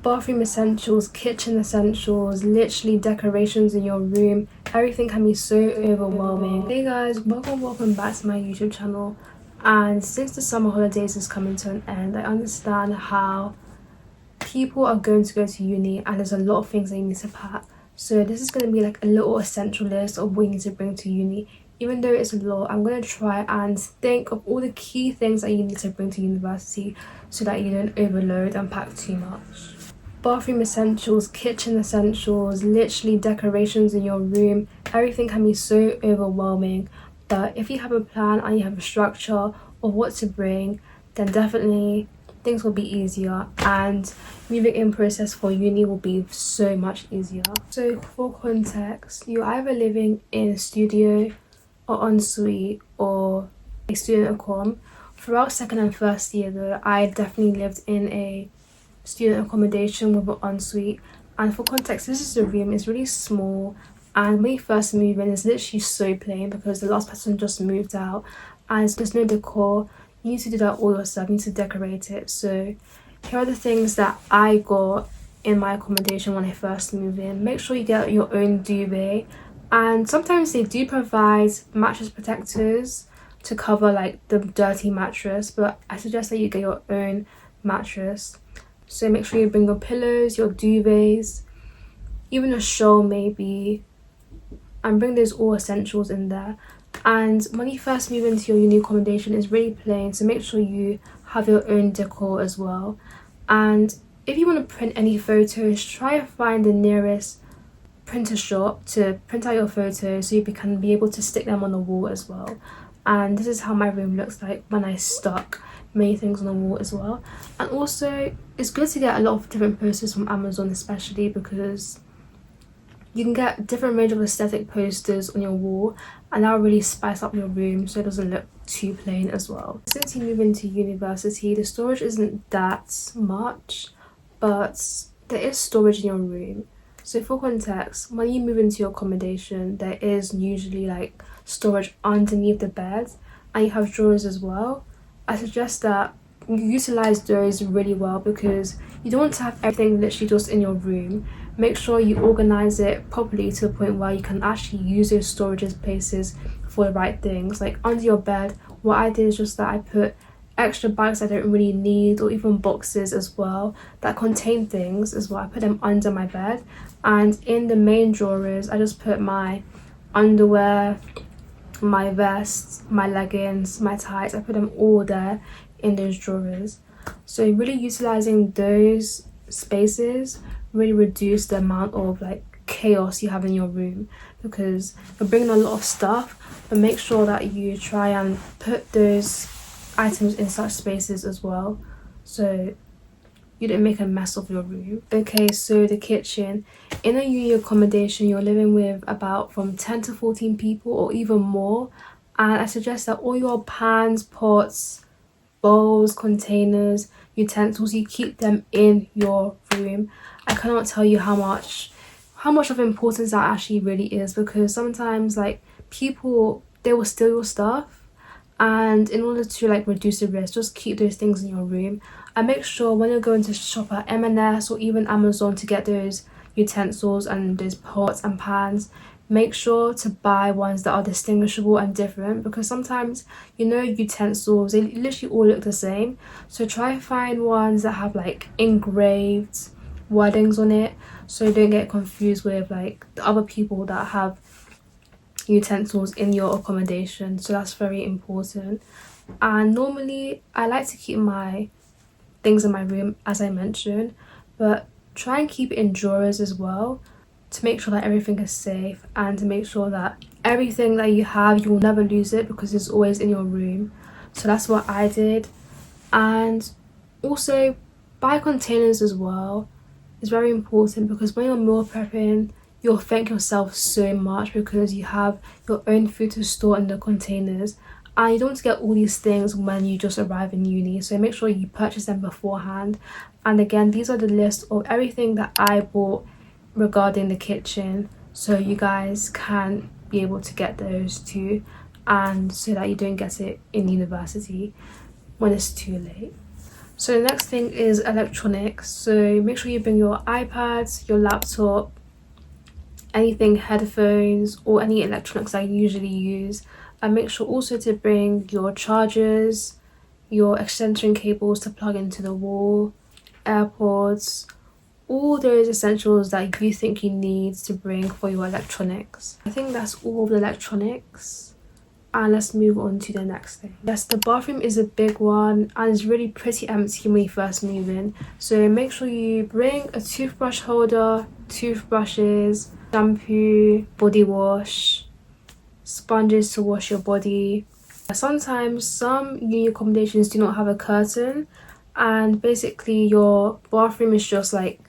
Bathroom essentials, kitchen essentials, literally decorations in your room. Everything can be so overwhelming. Hey guys, welcome back to my YouTube channel. And since the summer holidays is coming to an end, I understand how people are going to go to uni and there's a lot of things they need to pack. So this is going to be like a little essential list of what you need to bring to uni. Even though it's a lot, I'm going to try and think of all the key things that you need to bring to university so that you don't overload and pack too much. Bathroom essentials, kitchen essentials, literally decorations in your room. Everything can be so overwhelming, but if you have a plan and you have a structure of what to bring, then definitely things will be easier and moving in process for uni will be so much easier. So for context, you're either living in a studio or ensuite or a student accom. Throughout second and first year though, I definitely lived in a student accommodation with an ensuite, and for context, this is the room. It's really small, and when you first move in, it's literally so plain because the last person just moved out and there's no decor. You need to do that all yourself. You need to decorate it. So here are the things that I got in my accommodation when I first moved in. Make sure you get your own duvet, and sometimes they do provide mattress protectors to cover like the dirty mattress, but I suggest that you get your own mattress. So make sure you bring your pillows, your duvets, even a shawl maybe, and bring those all essentials in there. And when you first move into your uni accommodation, it's really plain, so make sure you have your own decor as well. And if you want to print any photos, try to find the nearest printer shop to print out your photos so you can be able to stick them on the wall as well. And this is how my room looks like when I stuck many things on the wall as well. And also it's good to get a lot of different posters from Amazon, especially because you can get different range of aesthetic posters on your wall and that will really spice up your room so it doesn't look too plain as well. Since you move into university, the storage isn't that much, but there is storage in your room. So for context, when you move into your accommodation, there is usually like storage underneath the bed and you have drawers as well. I suggest that you utilize those really well because you don't want to have everything literally just in your room. Make sure you organize it properly to the point where you can actually use those storage places for the right things. Like under your bed, what I did is just that I put extra bags I don't really need, or even boxes as well that contain things as well. I put them under my bed, and in the main drawers I just put my underwear, my vest, my leggings, my tights. I put them all there in those drawers. So really utilizing those spaces really reduce the amount of like chaos you have in your room, because you're bringing a lot of stuff, but make sure that you try and put those items in such spaces as well so you don't make a mess of your room. Okay, so the kitchen. In a uni accommodation, you're living with about from 10 to 14 people or even more, and I suggest that all your pans, pots, bowls, containers, utensils, you keep them in your room. I cannot tell you how much of importance that actually really is, because sometimes like people, they will steal your stuff, and in order to like reduce the risk, just keep those things in your room. And make sure when you're going to shop at M&S or even Amazon to get those utensils and those pots and pans, make sure to buy ones that are distinguishable and different, because sometimes, you know, utensils, they literally all look the same. So try to find ones that have like engraved wordings on it so you don't get confused with like the other people that have utensils in your accommodation. So that's very important. And normally I like to keep my things in my room, as I mentioned, but try and keep it in drawers as well to make sure that everything is safe and to make sure that everything that you have, you will never lose it because it's always in your room. So that's what I did. And also buy containers as well. It's very important because when you're meal prepping, you'll thank yourself so much because you have your own food to store in the containers, and you don't want to get all these things when you just arrive in uni. So make sure you purchase them beforehand. And again, these are the list of everything that I bought regarding the kitchen, so you guys can be able to get those too, and so that you don't get it in university when it's too late. So the next thing is electronics. So make sure you bring your iPads, your laptop, anything, headphones, or any electronics I usually use. And make sure also to bring your chargers, your extension cables to plug into the wall, AirPods, all those essentials that you think you need to bring for your electronics. I think that's all of the electronics. And let's move on to the next thing. Yes, the bathroom is a big one and it's really pretty empty when you first move in. So make sure you bring a toothbrush holder, toothbrushes, shampoo, body wash, sponges to wash your body. Sometimes some uni accommodations do not have a curtain, and basically your bathroom is just like,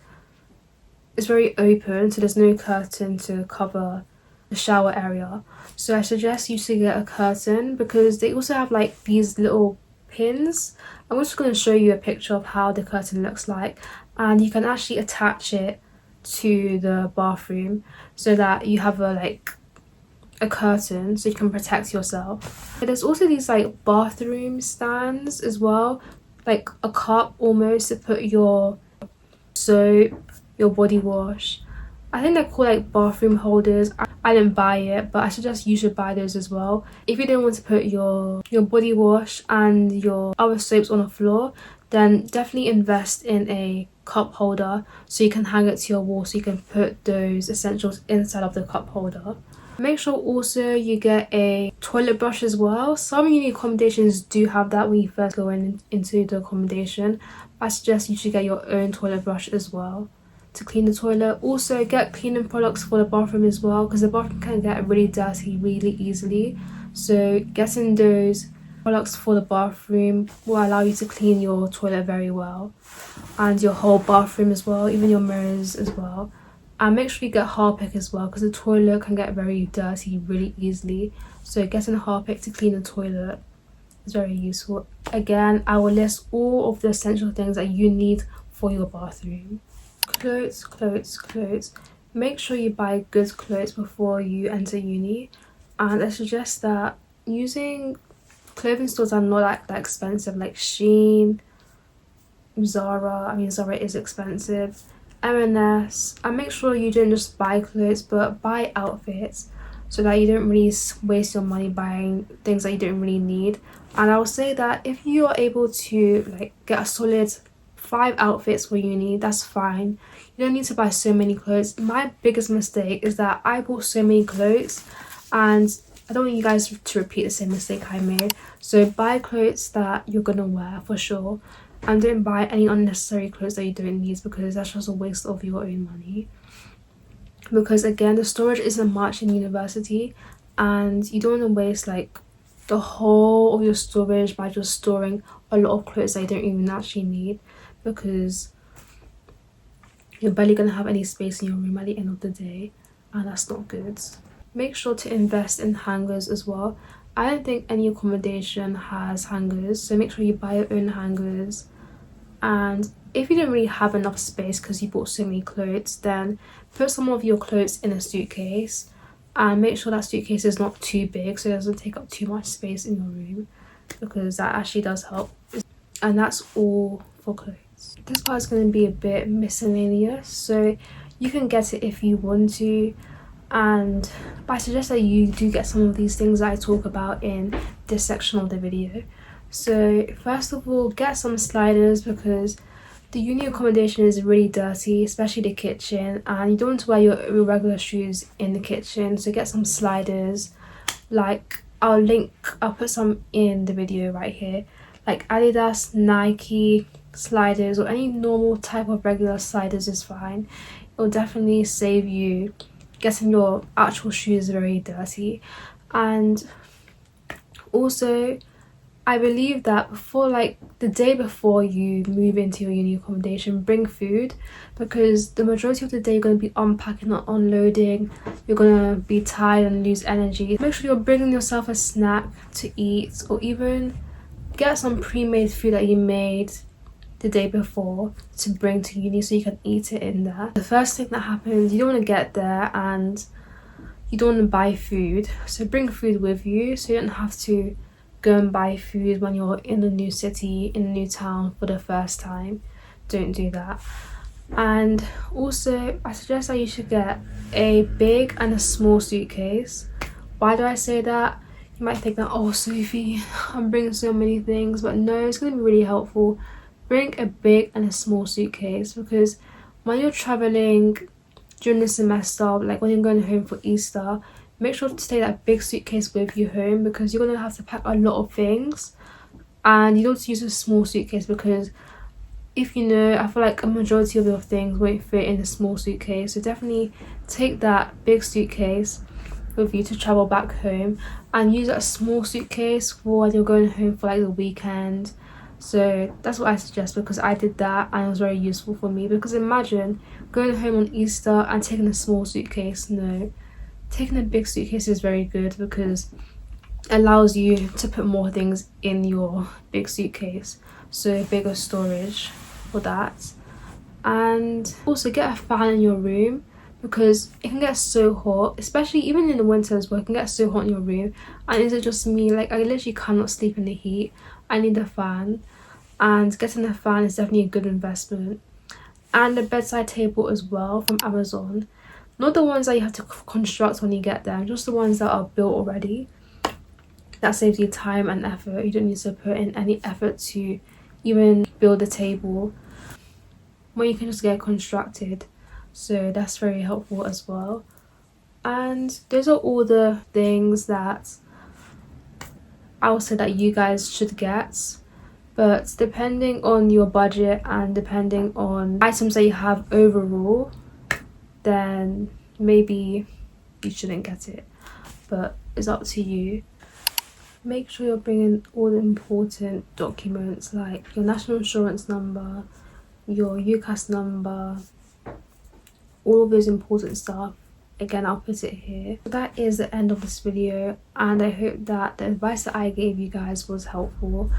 it's very open, so there's no curtain to cover the shower area. So I suggest you to get a curtain because they also have like these little pins. I'm just going to show you a picture of how the curtain looks like, and you can actually attach it to the bathroom so that you have a curtain so you can protect yourself. But there's also these like bathroom stands as well, like a cup almost to put your soap, your body wash. I think they're called like bathroom holders. I didn't buy it, but I suggest you should buy those as well. If you don't want to put your body wash and your other soaps on the floor, then definitely invest in a cup holder so you can hang it to your wall so you can put those essentials inside of the cup holder. Make sure also you get a toilet brush as well. Some uni accommodations do have that when you first go into the accommodation. I suggest you should get your own toilet brush as well to clean the toilet. Also get cleaning products for the bathroom as well, because the bathroom can get really dirty really easily. So getting those products for the bathroom will allow you to clean your toilet very well, and your whole bathroom as well, even your mirrors as well. And make sure you get Harpic as well, because the toilet can get very dirty really easily. So getting Harpic to clean the toilet is very useful. Again, I will list all of the essential things that you need for your bathroom. Clothes. Make sure you buy good clothes before you enter uni, and I suggest that using clothing stores are not that expensive, like Shein, Zara. I mean, Zara is expensive, M&S. And make sure you don't just buy clothes but buy outfits so that you don't really waste your money buying things that you don't really need. And I would say that if you are able to like get a solid 5 outfits for uni, that's fine. You don't need to buy so many clothes. My biggest mistake is that I bought so many clothes, and I don't want you guys to repeat the same mistake I made. So buy clothes that you're gonna wear for sure, and don't buy any unnecessary clothes that you don't need, because that's just a waste of your own money. Because again, the storage isn't much in university, and you don't want to waste like the whole of your storage by just storing a lot of clothes that you don't even actually need, because you're barely gonna have any space in your room at the end of the day, and that's not good. Make sure to invest in hangers as well. I don't think any accommodation has hangers, so make sure you buy your own hangers. And if you don't really have enough space because you bought so many clothes, then put some of your clothes in a suitcase, and make sure that suitcase is not too big so it doesn't take up too much space in your room, because that actually does help. And that's all for clothes. This part is going to be a bit miscellaneous, so you can get it if you want to, but I suggest that you do get some of these things that I talk about in this section of the video. So first of all, get some sliders, because the uni accommodation is really dirty, especially the kitchen, and you don't want to wear your regular shoes in the kitchen. So get some sliders. Like I'll put some in the video right here, like Adidas, Nike sliders, or any normal type of regular sliders is fine. It will definitely save you getting your actual shoes very dirty. And also, I believe that the day before you move into your uni accommodation, bring food, because the majority of the day you're going to be unpacking or unloading. You're going to be tired and lose energy. Make sure you're bringing yourself a snack to eat, or even get some pre-made food that you made the day before to bring to uni so you can eat it in there. The first thing that happens, you don't want to get there and you don't want to buy food, so bring food with you so you don't have to go and buy food when you're in a new city, in a new town for the first time. Don't do that. And also, I suggest that you should get a big and a small suitcase. Why do I say that? You might think that, oh Sophie, I'm bringing so many things, but no, it's going to be really helpful. Bring a big and a small suitcase, because when you're traveling during the semester, like when you're going home for Easter, make sure to take that big suitcase with you home, because you're going to have to pack a lot of things, and you don't use a small suitcase, because if you know, I feel like a majority of your things won't fit in a small suitcase. So definitely take that big suitcase with you to travel back home, and use that small suitcase for when you're going home for like the weekend. So that's what I suggest, because I did that and it was very useful for me. Because imagine going home on Easter and taking a small suitcase. No, taking a big suitcase is very good, because it allows you to put more things in your big suitcase, so bigger storage for that. And also get a fan in your room, because it can get so hot, especially even in the winter as well. It can get so hot in your room, and is it just me? Like, I literally cannot sleep in the heat. I need a fan, and getting a fan is definitely a good investment. And a bedside table as well from Amazon, not the ones that you have to construct when you get them, just the ones that are built already. That saves you time and effort. You don't need to put in any effort to even build a table, when you can just get it constructed. So that's very helpful as well. And those are all the things that I would say that you guys should get. But depending on your budget and depending on items that you have overall, then maybe you shouldn't get it, but it's up to you. Make sure you're bringing all the important documents, like your national insurance number, your UCAS number, all of those important stuff. Again, I'll put it here. That is the end of this video, and I hope that the advice that I gave you guys was helpful.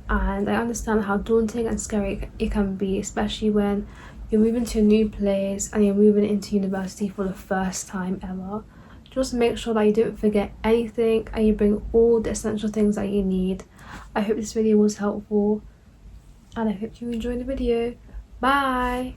And I understand how daunting and scary it can be, especially when you're moving to a new place and you're moving into university for the first time ever. Just make sure that you don't forget anything and you bring all the essential things that you need. I hope this video was helpful, and I hope you enjoyed the video. Bye!